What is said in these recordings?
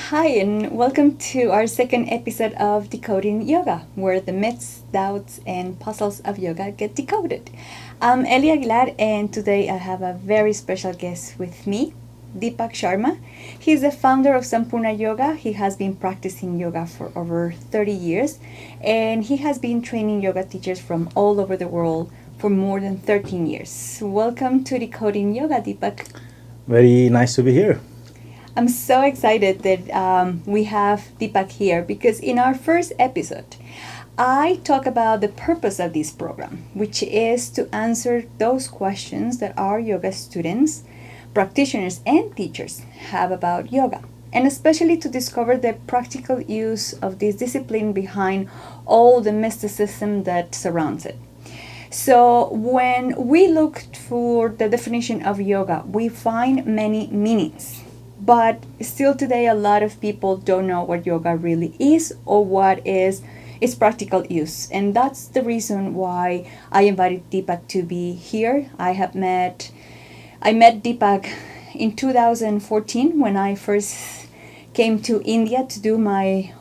Hi, and welcome to our second episode of Decoding Yoga, where the myths, doubts, and puzzles of yoga get decoded. I'm Eli Aguilar, and today I have a very special guest with me, Deepak Sharma. He's the founder of Sampoorna Yoga. He has been practicing yoga for over 30 years, and he has been training yoga teachers from all over the world for more than 13 years. Welcome to Decoding Yoga, Deepak. Very nice to be here. I'm so excited that we have Deepak here because in our first episode, I talk about the purpose of this program, which is to answer those questions that our yoga students, practitioners, and teachers have about yoga, and especially to discover the practical use of this discipline behind all the mysticism that surrounds it. So, when we look for the definition of yoga, we find many meanings. But still today, a lot of people don't know what yoga really is or what is its practical use. And that's the reason why I invited Deepak to be here. I met Deepak in 2014 when I first came to India to do my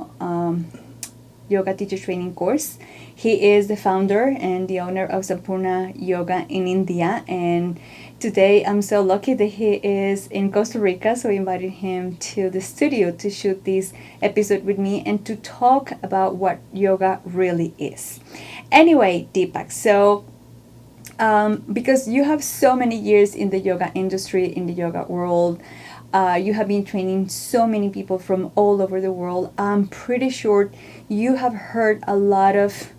yoga teacher training course. He is the founder and the owner of Sampoorna Yoga in India, and today I'm so lucky that he is in Costa Rica, so I invited him to the studio to shoot this episode with me and to talk about what yoga really is. Anyway, Deepak, so because you have so many years in the yoga industry, in the yoga world, you have been training so many people from all over the world. I'm pretty sure you have heard a lot of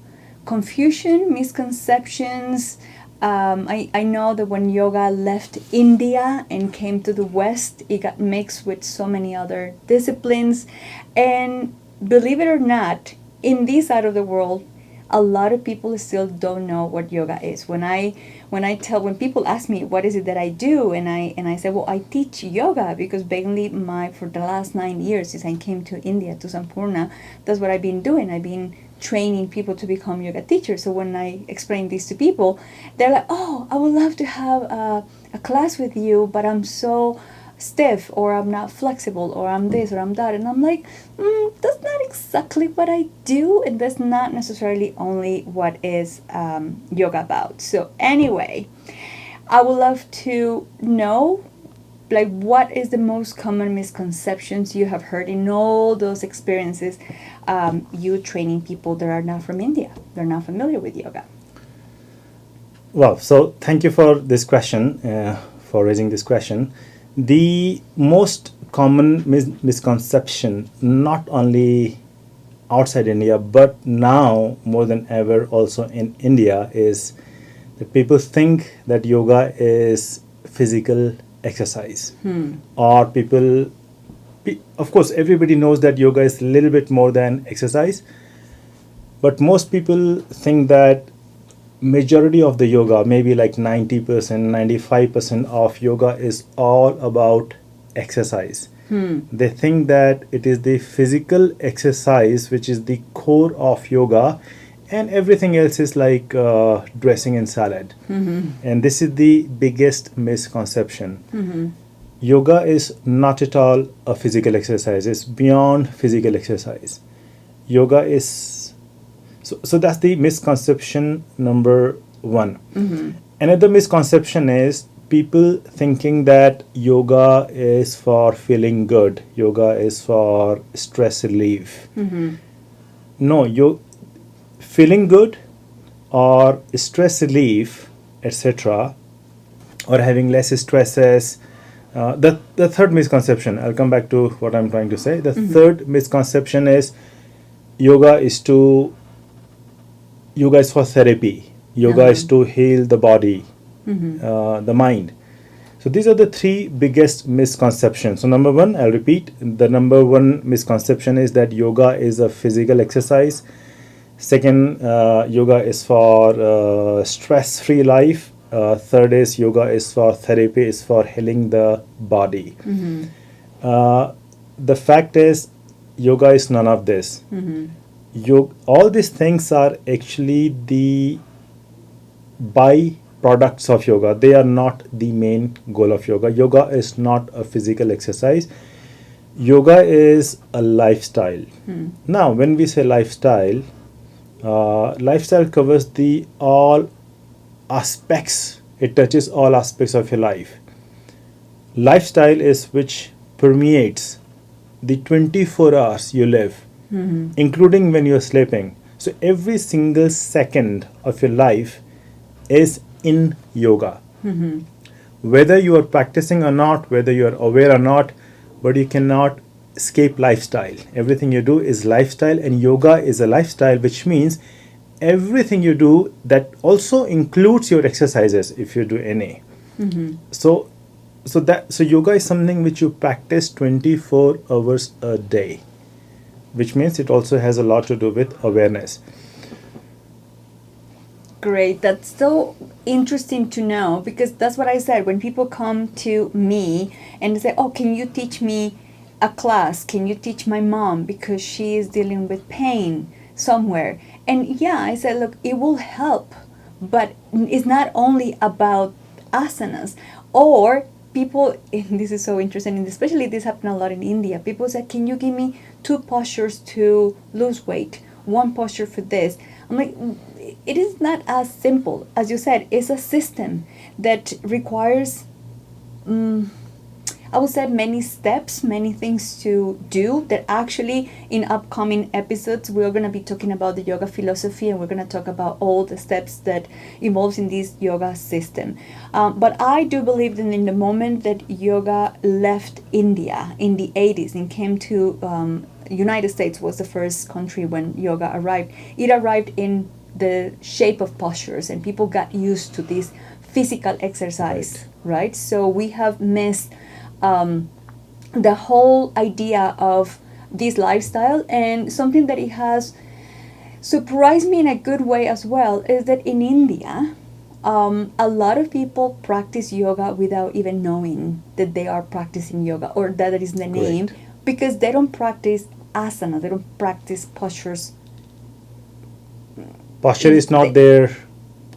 confusion, misconceptions. I know that when yoga left India and came to the West, it got mixed with so many other disciplines. And believe it or not, in this side of the world, a lot of people still don't know what yoga is. When people ask me what is it that I do, and I say, well, I teach yoga because basically for the last 9 years since I came to India to Sampoorna, that's what I've been doing. I've been training people to become yoga teachers. So when I explain this to people, they're like, oh, I would love to have a class with you, but I'm so stiff, or I'm not flexible, or I'm this, or I'm that. And I'm like, that's not exactly what I do, and that's not necessarily only what is yoga about. So anyway, I would love to know, like, what is the most common misconceptions you have heard in all those experiences, you training people that are not from India, they're not familiar with yoga. Well, so thank you for this question, for raising this question. The most common misconception, not only outside India, but now more than ever also in India, is that people think that yoga is physical exercise. Or of course, everybody knows that yoga is a little bit more than exercise, but most people think that majority of the yoga, maybe like 90%, 95% of yoga is all about exercise. They think that it is the physical exercise which is the core of yoga, and everything else is like dressing in salad. And this is the biggest misconception. Yoga is not at all a physical exercise. It's beyond physical exercise. Yoga is so that's the misconception number one. Another misconception is people thinking that yoga is for feeling good. Yoga is for stress relief. No, feeling good or stress relief, etc., or having less stresses. The third misconception, I'll come back to what I'm trying to say. The third misconception is yoga is for therapy. Yoga is to heal the body, the mind. So these are the three biggest misconceptions. So number one, I'll repeat, the number one misconception is that yoga is a physical exercise. Second, yoga is for stress-free life. Third is yoga is for therapy, is for healing the body. The fact is, yoga is none of this. All these things are actually the byproducts of yoga. They are not the main goal of yoga. Yoga is not a physical exercise. Yoga is a lifestyle. Hmm. Now, when we say lifestyle, lifestyle covers the all aspects. It touches all aspects of your life. Lifestyle is which permeates the 24 hours you live, Hmm. including when you're sleeping. So every single second of your life is in yoga. Hmm. Whether you are practicing or not, whether you are aware or not, but you cannot escape lifestyle. Everything you do is lifestyle, and yoga is a lifestyle, which means everything you do that also includes your exercises if you do any. Hmm. So so yoga is something which you practice 24 hours a day, which means it also has a lot to do with awareness. Great. That's so interesting to know, because that's what I said. When people come to me and they say, "Oh, can you teach me a class? Can you teach my mom because she is dealing with pain somewhere?" And yeah, I said, "Look, it will help, but it's not only about asanas." Or people, and this is so interesting, and especially this happened a lot in India. People say, "Can you give me two postures to lose weight? One posture for this?" I'm like, it is not as simple as you said. It's a system that requires, I would say, many steps, many things to do. That actually, in upcoming episodes, we're going to be talking about the yoga philosophy, and we're going to talk about all the steps that involves in this yoga system. But I do believe that in the moment that yoga left India in the 80s and came to United States, was the first country when yoga arrived. It arrived in the shape of postures, and people got used to this physical exercise, right? So we have missed the whole idea of this lifestyle. And something that it has surprised me in a good way as well is that in India, a lot of people practice yoga without even knowing that they are practicing yoga, or that it is the name, Correct. because they don't practice asana, they don't practice postures. Posture is not their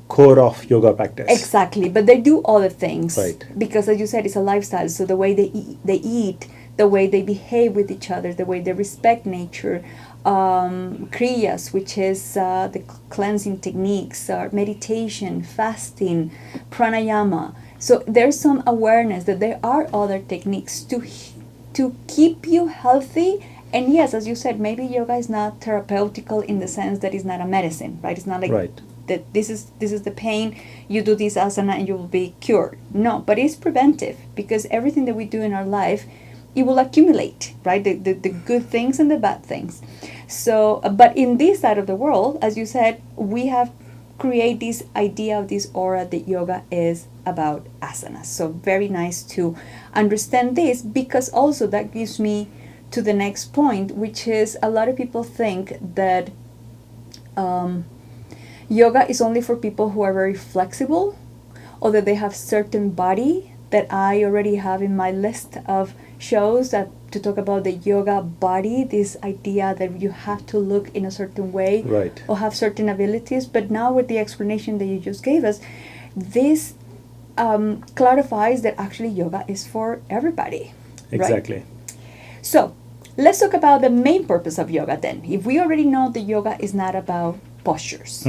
core of yoga practice. Exactly, but they do other things. Right. Because, as you said, it's a lifestyle. So the way they eat, the way they behave with each other, the way they respect nature, kriyas, which is the cleansing techniques, meditation, fasting, pranayama. So there's some awareness that there are other techniques to keep you healthy. And yes, as you said, maybe yoga is not therapeutical in the sense that it's not a medicine, right? It's not like Right. that this is the pain, you do this asana and you will be cured. No, but it's preventive, because everything that we do in our life, it will accumulate, right? The good things and the bad things. So, but in this side of the world, as you said, we have create this idea of this aura that yoga is about asanas. So very nice to understand this, because also that gives me to the next point, which is a lot of people think that yoga is only for people who are very flexible, or that they have certain body, that I already have in my list of shows that to talk about the yoga body, this idea that you have to look in a certain way, Right. or have certain abilities. But now with the explanation that you just gave us, this clarifies that actually yoga is for everybody. Right? Exactly. So let's talk about the main purpose of yoga then. If we already know that yoga is not about postures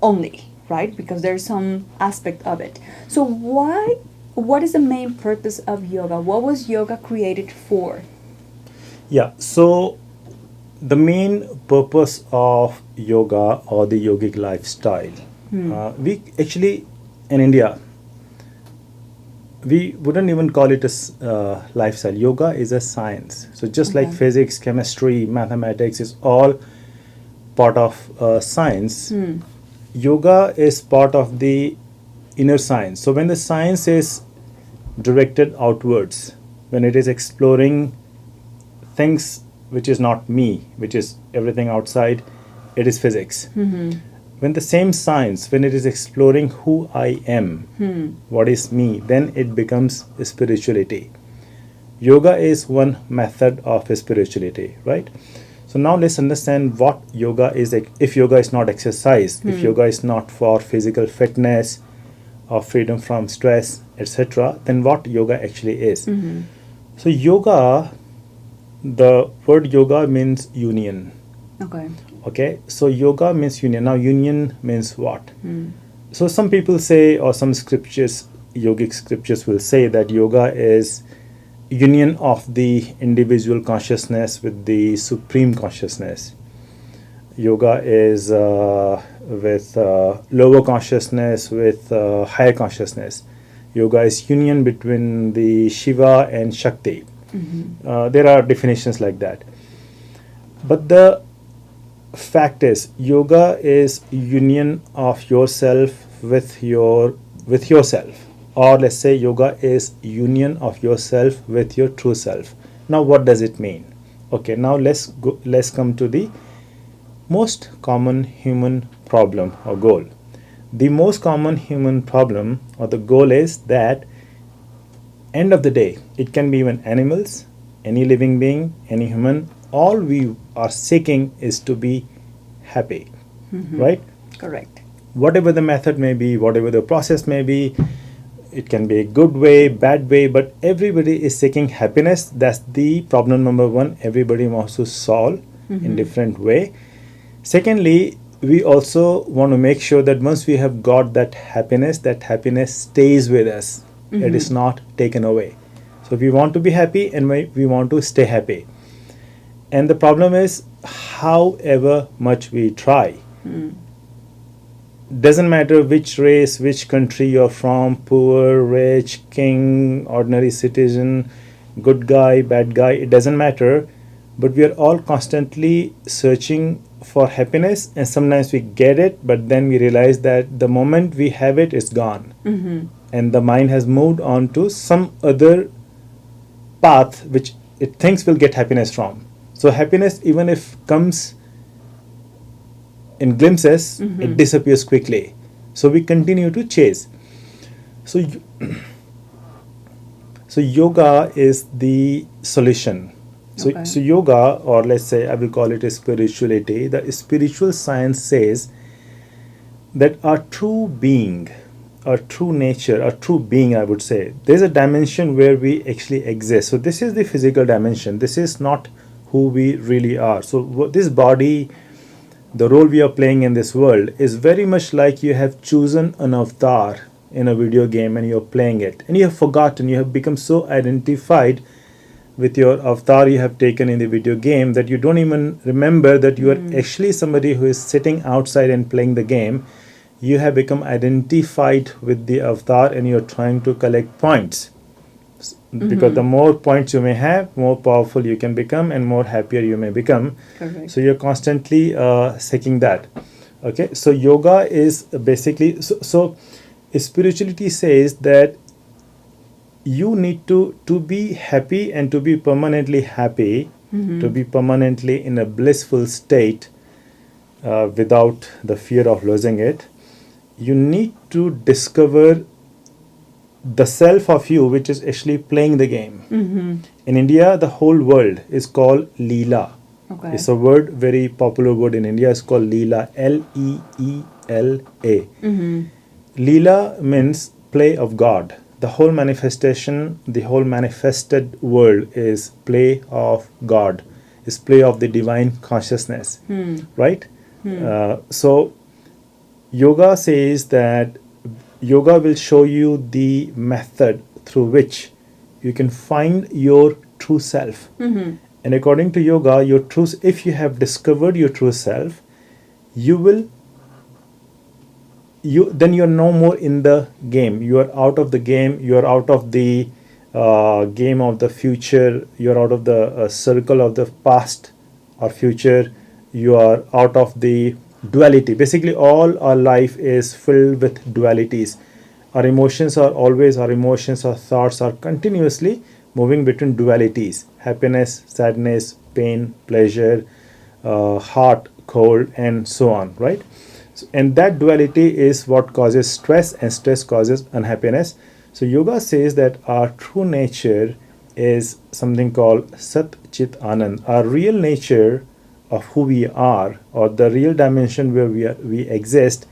only, right? Because there's some aspect of it. So what is the main purpose of yoga? What was yoga created for? Yeah. So the main purpose of yoga or the yogic lifestyle, we actually in India, we wouldn't even call it a lifestyle. Yoga is a science. So just like Okay. physics, chemistry, mathematics is all part of science, yoga is part of the inner science. So when the science is directed outwards, when it is exploring things which is not me, which is everything outside, it is physics. When the same science, when it is exploring who I am, what is me, then it becomes spirituality. Yoga is one method of spirituality, right? So now let's understand what yoga is. If yoga is not exercise, if yoga is not for physical fitness or freedom from stress, etc., then what yoga actually is. So yoga the word yoga means union. Okay. Okay, so yoga means union. Now, union means what? So, some people say, or some scriptures, yogic scriptures will say that yoga is union of the individual consciousness with the supreme consciousness. Yoga is with lower consciousness with higher consciousness. Yoga is union between the Shiva and Shakti. There are definitions like that. But the fact is, yoga is union of yourself with yourself, or let's say yoga is union of yourself with your true self. Now, what does it mean? Okay, now let's come to the most common human problem or goal. The most common human problem or the goal is that end of the day, it can be even animals, any living being, any human, all we are seeking is to be happy, right? Correct. Whatever the method may be, whatever the process may be, it can be a good way, bad way, but everybody is seeking happiness. That's the problem number one. Everybody wants to solve in different way. Secondly, we also want to make sure that once we have got that happiness stays with us. It is not taken away. So we want to be happy and we want to stay happy. And the problem is, however much we try, doesn't matter which race, which country you're from, poor, rich, king, ordinary citizen, good guy, bad guy, it doesn't matter. But we are all constantly searching for happiness, and sometimes we get it, but then we realize that the moment we have it, it's gone. And the mind has moved on to some other path which it thinks will get happiness from. So happiness, even if comes in glimpses, it disappears quickly. So we continue to chase. So, so yoga is the solution. Okay. So yoga, or let's say I will call it a spirituality, the spiritual science says that our true being, our true nature, our true being, I would say, there's a dimension where we actually exist. So this is the physical dimension. This is not who we really are. So this body, the role we are playing in this world is very much like you have chosen an avatar in a video game and you're playing it. And you have forgotten, you have become so identified with your avatar you have taken in the video game that you don't even remember that you are actually somebody who is sitting outside and playing the game. You have become identified with the avatar and you're trying to collect points. Because the more points you may have, more powerful you can become and more happier you may become. Correct. So you're constantly seeking that. Okay, so yoga is basically, so spirituality says that you need to be happy and to be permanently happy, to be permanently in a blissful state without the fear of losing it. You need to discover the self of you which is actually playing the game. In India, the whole world is called Leela. Okay. It's a word, very popular word in India. It's called Leela, Leela. Leela means play of God. The whole manifestation, the whole manifested world is play of God, is play of the divine consciousness, right? So yoga says that yoga will show you the method through which you can find your true self. And according to yoga, your true, if you have discovered your true self, then you're no more in the game. You are out of the game. You are out of the game of the future. You're out of the circle of the past or future. You are out of the duality. Basically, all our life is filled with dualities. Our emotions, our thoughts are continuously moving between dualities: happiness, sadness, pain, pleasure, hot, cold, and so on, right? And that duality is what causes stress, and stress causes unhappiness. So yoga says that our true nature is something called Sat Chit Anand. Our real nature of who we are, or the real dimension where we exist,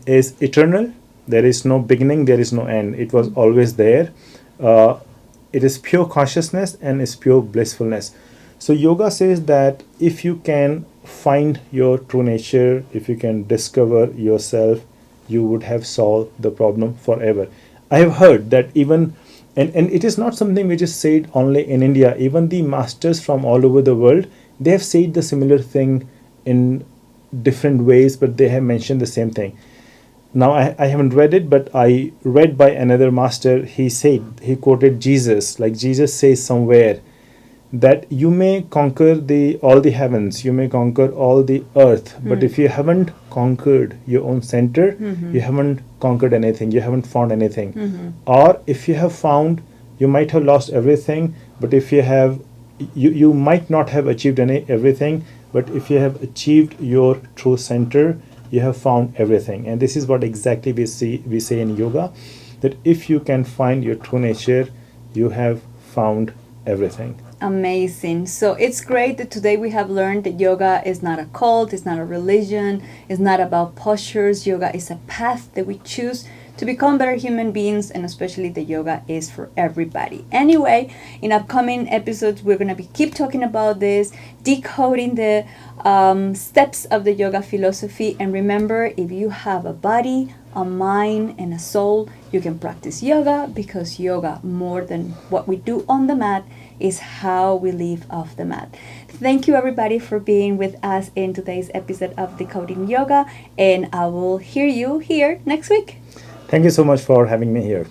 is eternal. There is no beginning, there is no end. It was always there. It is pure consciousness and is pure blissfulness. So yoga says that if you can find your true nature, if you can discover yourself, you would have solved the problem forever. I have heard that even, and it is not something which is said only in India, even the masters from all over the world, they have said the similar thing in different ways, but they have mentioned the same thing. Now I haven't read it, but I read by another master. He quoted Jesus, like Jesus says somewhere that you may conquer the all the heavens, you may conquer all the earth, but if you haven't conquered your own center, you haven't conquered anything, you haven't found anything. Or if you have found, you might have lost everything, but if you have, you might not have achieved everything, but if you have achieved your true center, you have found everything. And this is what exactly we say in yoga, that if you can find your true nature, you have found everything. Amazing. So it's great that today we have learned that yoga is not a cult, it's not a religion, it's not about postures. Yoga is a path that we choose to become better human beings, and especially the yoga is for everybody. Anyway, in upcoming episodes, we're going to keep talking about this, decoding the steps of the yoga philosophy. And remember, if you have a body, a mind, and a soul, you can practice yoga, because yoga, more than what we do on the mat, is how we live off the mat. Thank you everybody for being with us in today's episode of Decoding Yoga, and I will hear you here next week. Thank you so much for having me here.